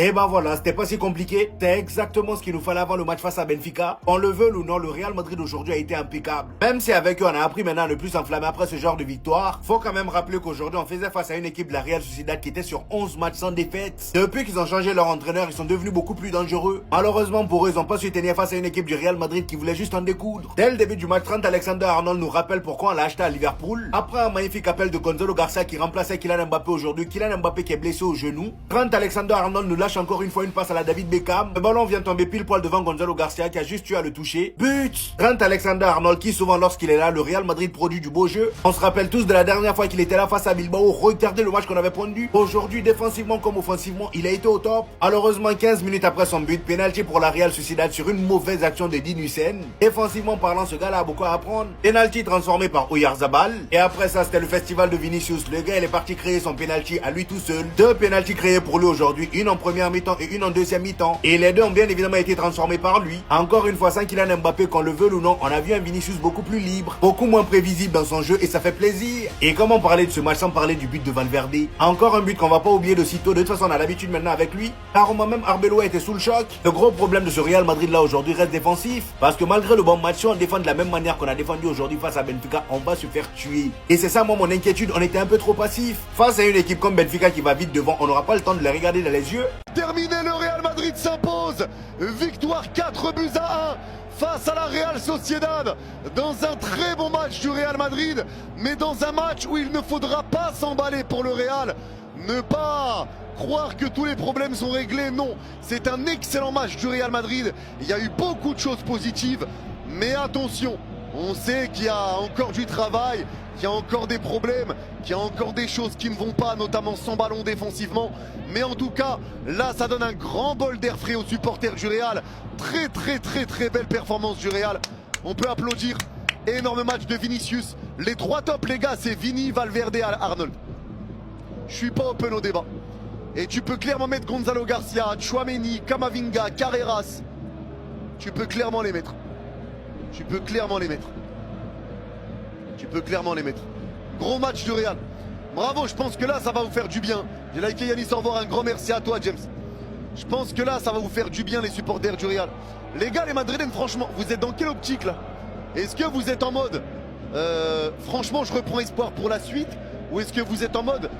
Et ben voilà, c'était pas si compliqué. C'est exactement ce qu'il nous fallait avant le match face à Benfica. On le veut ou non, le Real Madrid aujourd'hui a été impeccable. Même si avec eux on a appris maintenant à ne plus s'enflammer après ce genre de victoire, faut quand même rappeler qu'aujourd'hui on faisait face à une équipe de la Real Sociedad qui était sur 11 matchs sans défaite. Depuis qu'ils ont changé leur entraîneur, ils sont devenus beaucoup plus dangereux. Malheureusement pour eux, ils n'ont pas su tenir face à une équipe du Real Madrid qui voulait juste en découdre. Dès le début du match, Trent Alexander-Arnold nous rappelle pourquoi on l'a acheté à Liverpool. Après un magnifique appel de Gonzalo Garcia qui remplaçait Kylian Mbappé aujourd'hui, Kylian Mbappé qui est blessé au genou. Trent Alexander-Arnold nous lâche encore une fois une passe à la David Beckham. Le ballon vient tomber pile poil devant Gonzalo Garcia qui a juste eu à le toucher. But! Trent Alexander-Arnold qui souvent lorsqu'il est là, le Real Madrid produit du beau jeu. On se rappelle tous de la dernière fois qu'il était là face à Bilbao. Regardez le match qu'on avait pondu. Aujourd'hui, défensivement comme offensivement, il a été au top. Malheureusement, 15 minutes après son but, penalty pour la Real Sociedad sur une mauvaise action de Dean Huijsen. Défensivement parlant, ce gars-là a beaucoup à apprendre. Penalty transformé par Oyarzabal. Et après ça, c'était le festival de Vinicius. Le gars, il est parti créer son penalty à lui tout seul. 2 penalty créés pour lui aujourd'hui, une en première mi-temps et une en deuxième mi-temps. Et les deux ont bien évidemment été transformés par lui. Encore une fois, sans Kylian Mbappé, qu'on le veut ou non, on a vu un Vinicius beaucoup plus libre, beaucoup moins prévisible dans son jeu et ça fait plaisir. Et comment parler de ce match sans parler du but de Valverde? Encore un but qu'on va pas oublier de sitôt. De toute façon, on a l'habitude maintenant avec lui. Car moi-même, Arbeloa était sous le choc. Le gros problème de ce Real Madrid là aujourd'hui reste défensif. Parce que malgré le bon match, si on défend de la même manière qu'on a défendu aujourd'hui face à Benfica, on va se faire tuer. Et c'est ça, moi, mon inquiétude. On était un peu trop passif. Face à une équipe comme Benfica qui va vite devant, on n'aura pas le temps de les regarder dans les yeux. Terminé, le Real Madrid s'impose. Victoire 4 buts à 1 face à la Real Sociedad. Dans un très bon match du Real Madrid, mais dans un match où il ne faudra pas s'emballer pour le Real. Ne pas croire que tous les problèmes sont réglés, non. C'est un excellent match du Real Madrid. Il y a eu beaucoup de choses positives, mais attention, on sait qu'il y a encore du travail, qu'il y a encore des problèmes, qu'il y a encore des choses qui ne vont pas, notamment sans ballon défensivement. Mais en tout cas, là, ça donne un grand bol d'air frais aux supporters du Real. Très belle performance du Real. On peut applaudir. Énorme match de Vinicius. Les 3 tops, les gars, c'est Vini, Valverde, Arnold. Je suis pas open au débat. Et tu peux clairement mettre Gonzalo Garcia, Tchouaméni, Camavinga, Carreras. Tu peux clairement les mettre. Tu peux clairement les mettre. Tu peux clairement les mettre. Gros match du Real. Bravo, je pense que là, ça va vous faire du bien. J'ai liké Yannis, au revoir, un grand merci à toi, James. Je pense que là, ça va vous faire du bien, les supporters du Real. Les gars, les Madrilènes, franchement, vous êtes dans quelle optique, là? Est-ce que vous êtes en mode franchement, je reprends espoir pour la suite? Ou est-ce que vous êtes en mode,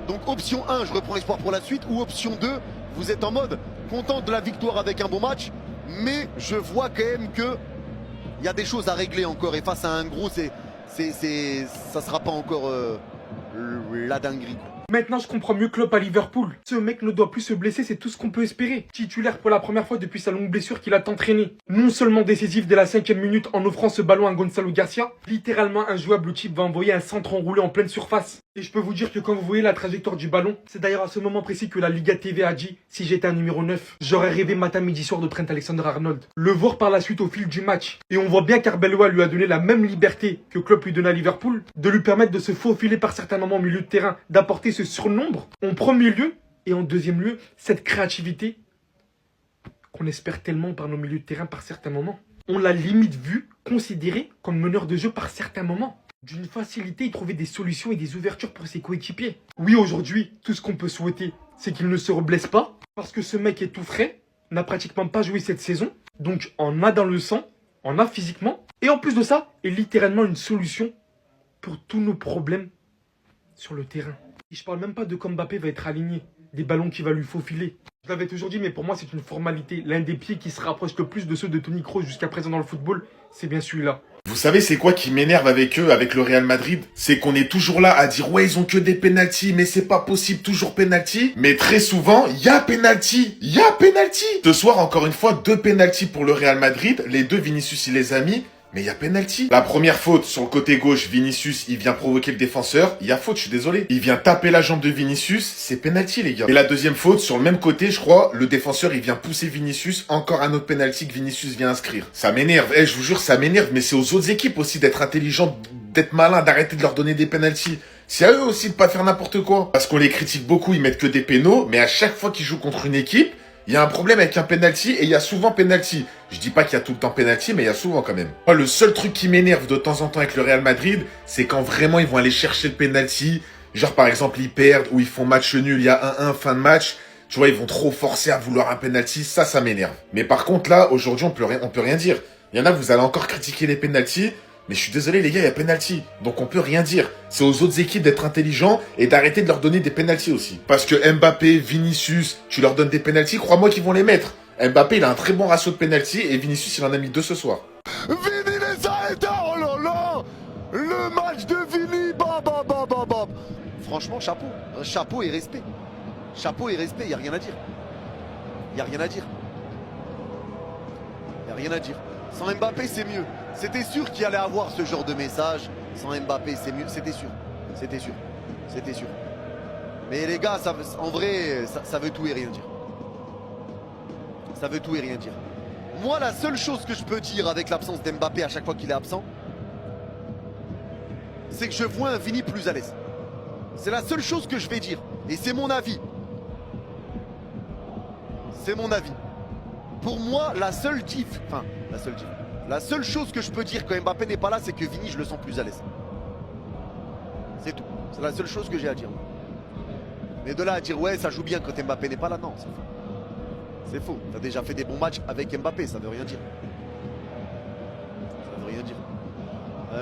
donc option 1, je reprends espoir pour la suite? Ou option 2, vous êtes en mode content de la victoire avec un bon match, mais je vois quand même que il y a des choses à régler encore. Et face à un gros, ça sera pas encore la dinguerie. Maintenant, je comprends mieux Klopp à Liverpool. Ce mec ne doit plus se blesser, c'est tout ce qu'on peut espérer. Titulaire pour la première fois depuis sa longue blessure qu'il a tant traîné. Non seulement décisif dès la 5e minute en offrant ce ballon à Gonzalo Garcia, littéralement injouable, le type va envoyer un centre enroulé en pleine surface. Et je peux vous dire que quand vous voyez la trajectoire du ballon, c'est d'ailleurs à ce moment précis que la Liga TV a dit, si j'étais un numéro 9, j'aurais rêvé matin, midi, soir de Trent Alexander-Arnold. Le voir par la suite au fil du match. Et on voit bien qu'Arbeloa lui a donné la même liberté que Klopp lui donnait à Liverpool, de lui permettre de se faufiler par certains moments au milieu de terrain, d'apporter ce surnombre en premier lieu, et en deuxième lieu, cette créativité qu'on espère tellement par nos milieux de terrain par certains moments. On l'a limite vu, considéré comme meneur de jeu par certains moments. D'une facilité, il trouvait des solutions et des ouvertures pour ses coéquipiers. Oui, aujourd'hui, tout ce qu'on peut souhaiter, c'est qu'il ne se reblesse pas, parce que ce mec est tout frais, n'a pratiquement pas joué cette saison, donc en a dans le sang, en a physiquement, et en plus de ça, est littéralement une solution pour tous nos problèmes sur le terrain. Et je parle même pas de quand Mbappé va être aligné, des ballons qui va lui faufiler. Je l'avais toujours dit, mais pour moi c'est une formalité. L'un des pieds qui se rapproche le plus de ceux de Toni Kroos jusqu'à présent dans le football, c'est bien celui-là. Vous savez c'est quoi qui m'énerve avec eux, avec le Real Madrid? C'est qu'on est toujours là à dire ouais ils ont que des pénaltys, mais c'est pas possible, toujours pénalty. Mais très souvent, il y a pénalty, Ce soir encore une fois, 2 pénaltys pour le Real Madrid, les 2 Vinicius il les a mis. Mais il y a penalty. La première faute sur le côté gauche, Vinicius, il vient provoquer le défenseur. Il y a faute, je suis désolé. Il vient taper la jambe de Vinicius, c'est penalty les gars. Et la deuxième faute, sur le même côté, je crois, le défenseur, il vient pousser Vinicius. Encore un autre penalty que Vinicius vient inscrire. Ça m'énerve. Je vous jure, ça m'énerve. Mais c'est aux autres équipes aussi d'être intelligents, d'être malins, d'arrêter de leur donner des penaltys. C'est à eux aussi de pas faire n'importe quoi. Parce qu'on les critique beaucoup, ils mettent que des pénaux. Mais à chaque fois qu'ils jouent contre une équipe, il y a un problème avec un penalty et il y a souvent penalty. Je dis pas qu'il y a tout le temps penalty, mais il y a souvent quand même. Moi, le seul truc qui m'énerve de temps en temps avec le Real Madrid, c'est quand vraiment ils vont aller chercher le penalty. Genre par exemple ils perdent ou ils font match nul, il y a 1-1 fin de match. Tu vois, ils vont trop forcer à vouloir un penalty, ça m'énerve. Mais par contre, là, aujourd'hui, on peut rien dire. Il y en a, vous allez encore critiquer les penalties, mais je suis désolé, les gars, il y a penalty. Donc on peut rien dire. C'est aux autres équipes d'être intelligents et d'arrêter de leur donner des penalties aussi. Parce que Mbappé, Vinicius, tu leur donnes des penalties, crois-moi qu'ils vont les mettre. Mbappé, il a un très bon ratio de penalty et Vinicius, il en a mis 2 ce soir. Vini les a aidés, oh là là. Le match de Vini, bam, bam, bam, bam, bam. Franchement, chapeau. Chapeau et respect. Chapeau et respect, il n'y a rien à dire. Il n'y a rien à dire. Il n'y a rien à dire. Sans Mbappé, c'est mieux. C'était sûr qu'il allait avoir ce genre de message. Sans Mbappé, c'est mieux. C'était sûr. C'était sûr. C'était sûr. Mais les gars, en vrai, ça veut tout et rien dire. Ça veut tout et rien dire. Moi, la seule chose que je peux dire avec l'absence d'Mbappé à chaque fois qu'il est absent, c'est que je vois un Vini plus à l'aise. C'est la seule chose que je vais dire. Et c'est mon avis. C'est mon avis. Pour moi, la seule chose que je peux dire quand Mbappé n'est pas là, c'est que Vini, je le sens plus à l'aise. C'est tout. C'est la seule chose que j'ai à dire. Mais de là à dire, ouais, ça joue bien quand Mbappé n'est pas là, non, c'est faux. C'est faux. T'as déjà fait des bons matchs avec Mbappé, ça veut rien dire. Ça veut rien dire.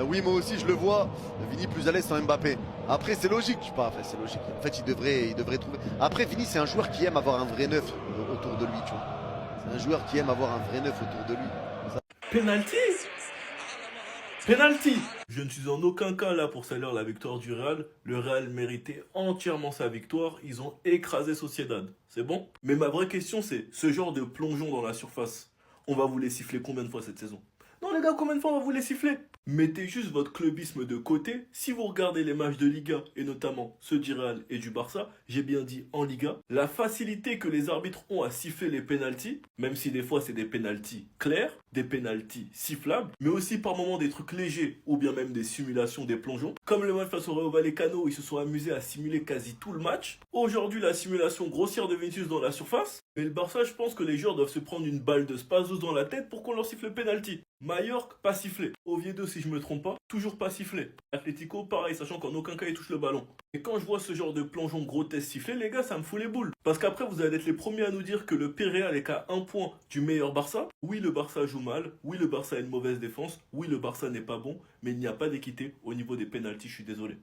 Oui, moi aussi, je le vois. Vini plus à l'aise sans Mbappé. Après, c'est logique. Je sais pas, enfin, c'est logique. En fait, il devrait trouver. Après, Vini, c'est un joueur qui aime avoir un vrai neuf autour de lui, tu vois. C'est un joueur qui aime avoir un vrai neuf autour de lui. Penalty. Penalty. Je ne suis en aucun cas là pour saluer la victoire du Real. Le Real méritait entièrement sa victoire. Ils ont écrasé Sociedad. C'est bon? Mais ma vraie question, c'est ce genre de plongeon dans la surface, on va vous les siffler combien de fois cette saison? Non les gars, combien de fois on va vous les siffler? Mettez juste votre clubisme de côté. Si vous regardez les matchs de Liga, et notamment ceux du Real et du Barça, j'ai bien dit en Liga, la facilité que les arbitres ont à siffler les pénaltys, même si des fois c'est des pénaltys clairs, des pénaltys sifflables, mais aussi par moments des trucs légers, ou bien même des simulations, des plongeons, comme le match face au Rayo Vallecano où ils se sont amusés à simuler quasi tout le match. Aujourd'hui, la simulation grossière de Vinicius dans la surface, mais le Barça, je pense que les joueurs doivent se prendre une balle de Spazos dans la tête pour qu'on leur siffle le pénalty. Mallorca, pas sifflé. Oviedo, si je me trompe pas, toujours pas sifflé. Atlético, pareil, sachant qu'en aucun cas il touche le ballon. Et quand je vois ce genre de plongeon grotesque sifflé, les gars, ça me fout les boules. Parce qu'après, vous allez être les premiers à nous dire que le Real est qu'à 1 point du meilleur Barça. Oui, le Barça joue mal. Oui, le Barça a une mauvaise défense. Oui, le Barça n'est pas bon. Mais il n'y a pas d'équité au niveau des pénaltys, je suis désolé.